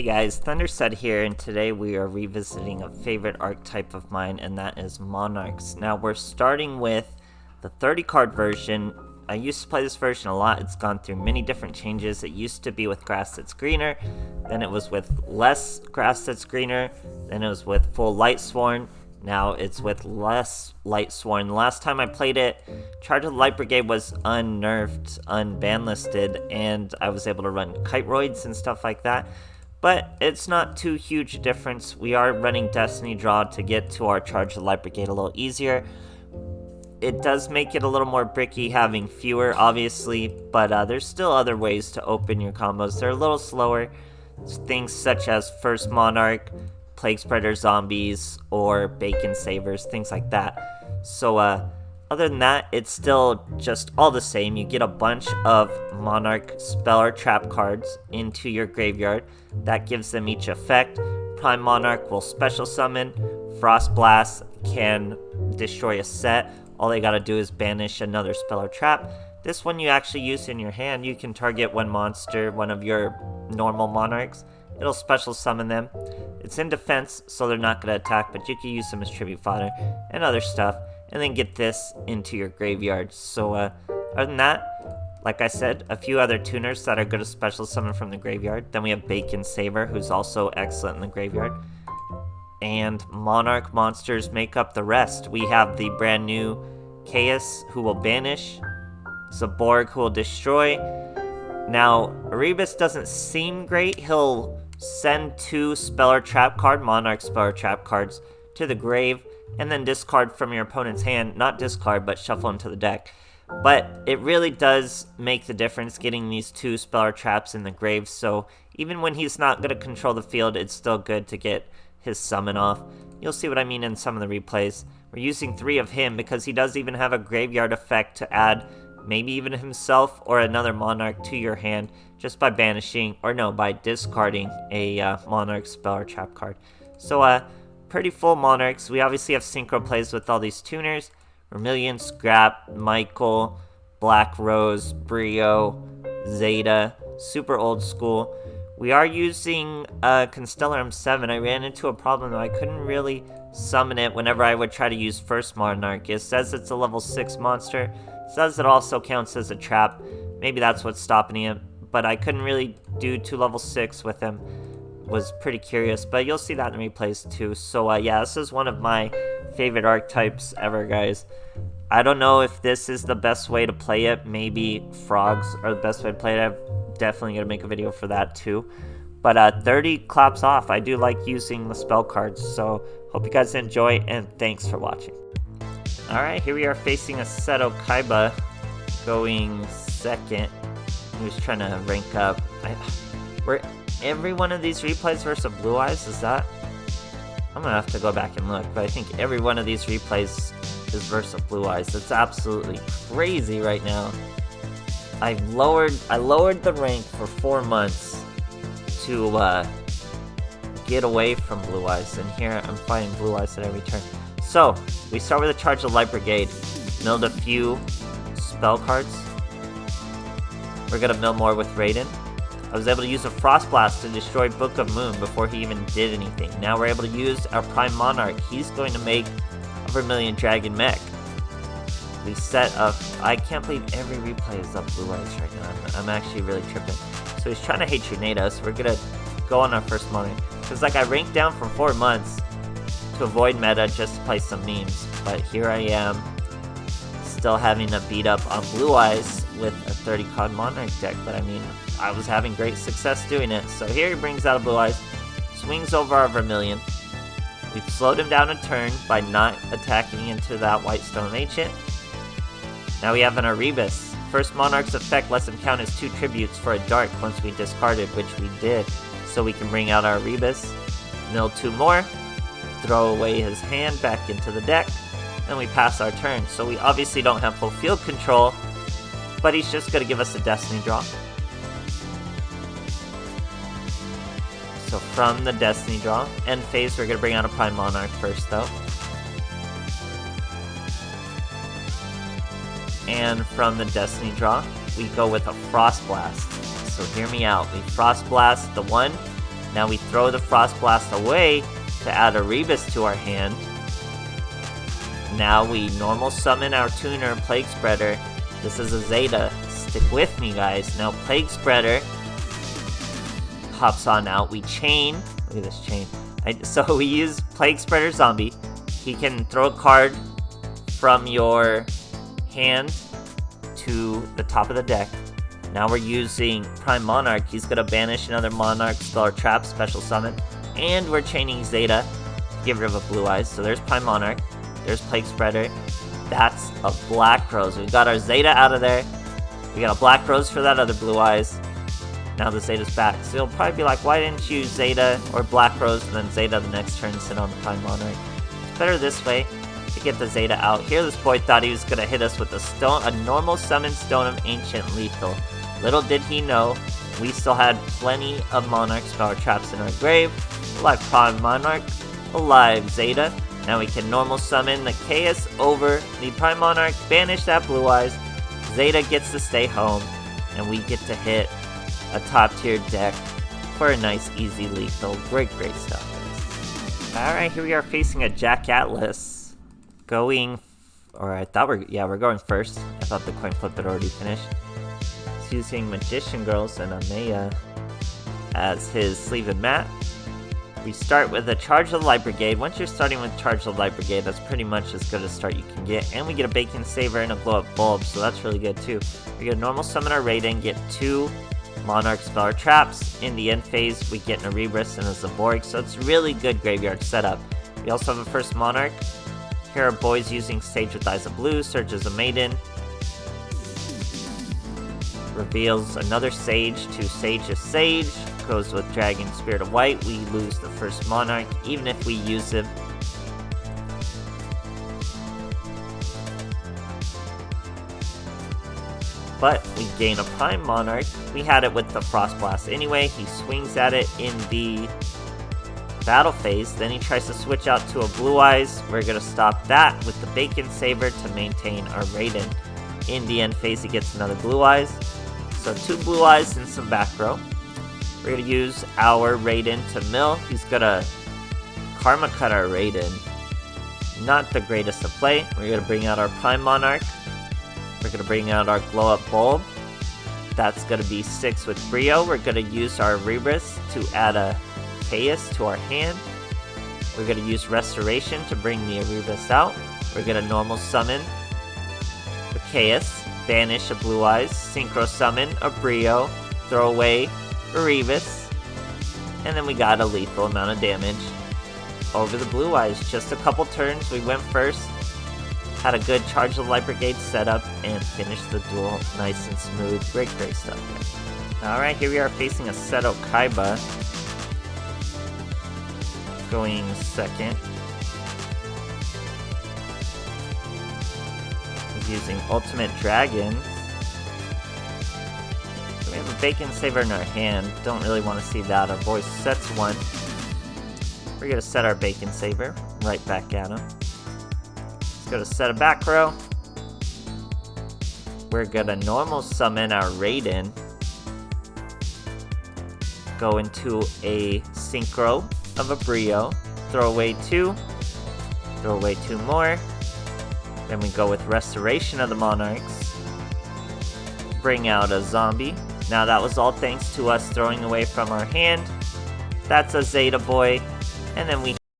guys, THUNDERSTUD here, and today we are revisiting a favorite archetype of mine, and that is Monarchs. Now we're starting with the 30 card version. I used to play this version a lot. It's gone through many different changes. It used to be with grass that's greener, then it was with less grass that's greener, then it was with full light sworn. Now it's with less light sworn. The last time I played it, Charge of the Light Brigade was unnerfed, unbanlisted, and I was able to run kiteroids and stuff like that. But it's not too huge a difference. We are running Destiny Draw to get to our Charge of the Light Brigade a little easier. It does make it a little more bricky having fewer, obviously, but there's still other ways to open your combos. They're a little slower. Things such as First Monarch, Plague Spreader Zombies, or Bacon Savers, things like that. So other than that, it's still just all the same. You get a bunch of Monarch spell or trap cards into your graveyard. That gives them each effect. Prime Monarch will special summon. Frost Blast can destroy a set. All they gotta do is banish another spell or trap. This one you actually use in your hand. You can target one monster, one of your normal Monarchs. It'll special summon them. It's in defense, so they're not going to attack, but you can use them as tribute fodder and other stuff, and then get this into your graveyard. So other than that, like I said, a few other tuners that are good to special summon from the graveyard. Then we have Bacon Saver, who's also excellent in the graveyard. And Monarch monsters make up the rest. We have the brand new Chaos, who will banish, Zaborg, who will destroy. Now, Erebus doesn't seem great. He'll send 2 spell or trap card, Monarch spell or trap cards, to the grave, and then discard from your opponent's hand. Not discard, but shuffle into the deck. But it really does make the difference getting these 2 spell or traps in the grave, so even when he's not going to control the field, it's still good to get his summon off. You'll see what I mean in some of the replays. We're using 3 of him because he does even have a graveyard effect to add maybe even himself or another Monarch to your hand just by banishing, or no, by discarding a Monarch spell or trap card. So pretty full Monarchs. We obviously have synchro plays with all these tuners. Vermilion, Scrap, Michael, Black Rose, Brio, Zeta, super old school. We are using Constellarium 7. I ran into a problem though. I couldn't really summon it whenever I would try to use First Monarch. It says it's a level 6 monster. It says it also counts as a trap. Maybe that's what's stopping him. But I couldn't really do 2 level 6 with him. Was pretty curious. But you'll see that in replays too. So yeah, this is one of my favorite archetypes ever, guys. I don't know if this is the best way to play it. Maybe frogs are the best way to play it. I'm definitely going to make a video for that too. But 30 claps off. I do like using the spell cards. So hope you guys enjoy, and thanks for watching. Alright, here we are facing a Seto Kaiba going second. He was trying to rank up. Were every one of these replays versus Blue Eyes? Is that? I'm gonna have to go back and look, but I think every one of these replays is versus Blue Eyes. That's absolutely crazy right now. I lowered the rank for 4 months to get away from Blue Eyes, and here I'm fighting Blue Eyes at every turn. So we start with a Charge of Light Brigade. Milled a few spell cards. We're gonna mill more with Raiden. I was able to use a Frost Blast to destroy Book of Moon before he even did anything. Now we're able to use our Prime Monarch. He's going to make a Vermilion Dragon Mech. We set up. I can't believe every replay is up Blue Eyes right now. I'm actually really tripping. So he's trying to hate Trinata, so we're gonna go on our first Monarch. Because like I ranked down for 4 months to avoid meta just to play some memes. But here I am, still having to beat up on Blue Eyes with a 30 card Monarch deck. But I mean, I was having great success doing it. So here he brings out a Blue Eyes, swings over our Vermilion. We've slowed him down a turn by not attacking into that White Stone Ancient. Now we have an Erebus. First Monarch's effect lets him count as 2 tributes for a Dark once we discarded, which we did. So we can bring out our Erebus, mill 2 more, throw away his hand back into the deck, and we pass our turn. So we obviously don't have full field control, but he's just going to give us a Destiny Draw. So from the Destiny Draw, end phase, we're going to bring out a Prime Monarch first though. And from the Destiny Draw, we go with a Frost Blast. So hear me out. We Frost Blast the 1, Now we throw the Frost Blast away to add a Rebus to our hand. Now we normal summon our tuner, Plague Spreader. This is a Zeta. Stick with me, guys. Now Plague Spreader hops on out. We chain. Look at this chain. So we use Plague Spreader Zombie. He can throw a card from your hand to the top of the deck. Now we're using Prime Monarch. He's gonna banish another Monarch, spell or trap, special summon. And we're chaining Zeta to get rid of a Blue Eyes. So there's Prime Monarch. There's Plague Spreader. That's a Black Rose. We've got our Zeta out of there. We got a Black Rose for that other Blue Eyes. Now the Zeta's back. So you'll probably be like, why didn't you use Zeta or Black Rose and then Zeta the next turn sit on the Prime Monarch? It's better this way to get the Zeta out. Here this boy thought he was going to hit us with a normal summon Stone of Ancient Lethal. Little did he know, we still had plenty of Monarch Power Traps in our grave. Alive Prime Monarch, alive Zeta. Now we can normal summon the Chaos over the Prime Monarch, banish that Blue Eyes. Zeta gets to stay home, and we get to hit a top tier deck for a nice easy lethal. Great stuff, guys. Alright, here we are facing a Jack Atlas. We're going first. I thought the coin flip had already finished. He's using Magician Girls and Amaya as his sleeve and mat. We start with a Charge of the Light Brigade. Once you're starting with Charge of the Light Brigade, that's pretty much as good a start you can get. And we get a Bacon Saver and a Glow Up Bulb, so that's really good too. We get a normal summon our Raiden, get 2 Monarch Spell or Traps. In the end phase, we get an Erebus and a Zaborg, so it's really good graveyard setup. We also have a first Monarch. Here are boys using Sage with Eyes of Blue, Surge as a Maiden. Reveals another Sage to Sage as Sage. Goes with Dragon Spirit of White. We lose the first Monarch, even if we use him. But we gain a Prime Monarch. We had it with the Frost Blast anyway. He swings at it in the battle phase. Then he tries to switch out to a Blue Eyes. We're going to stop that with the Bacon Saber to maintain our Raiden. In the end phase, he gets another Blue Eyes. So 2 Blue Eyes and some back row. We're going to use our Raiden to mill. He's going to Karma Cut our Raiden. Not the greatest of play. We're going to bring out our Prime Monarch. We're going to bring out our Glow Up Bulb. That's going to be 6 with Brio. We're going to use our Rebus to add a Chaos to our hand. We're going to use Restoration to bring the Erebus out. We're going to normal summon the Chaos, banish a Blue Eyes, Synchro Summon a Brio, throw away Erebus, and then we got a lethal amount of damage over the Blue Eyes. Just a couple turns, we went first, had a good Charge of the Light Brigade setup, and finished the duel nice and smooth. Great stuff. Alright, here we are facing a Seto Kaiba. Going second. He's using Ultimate Dragons. We have a Bacon Saver in our hand. Don't really want to see that. Our boy sets 1. We're going to set our Bacon Saver right back at him. Let's go to set a back row. We're going to normal summon our Raiden. Go into a Synchro of a Brio. Throw away 2. Throw away 2 more. Then we go with Restoration of the Monarchs. Bring out a Zombie. Now that was all thanks to us throwing away from our hand. That's a Zeta boy. And then we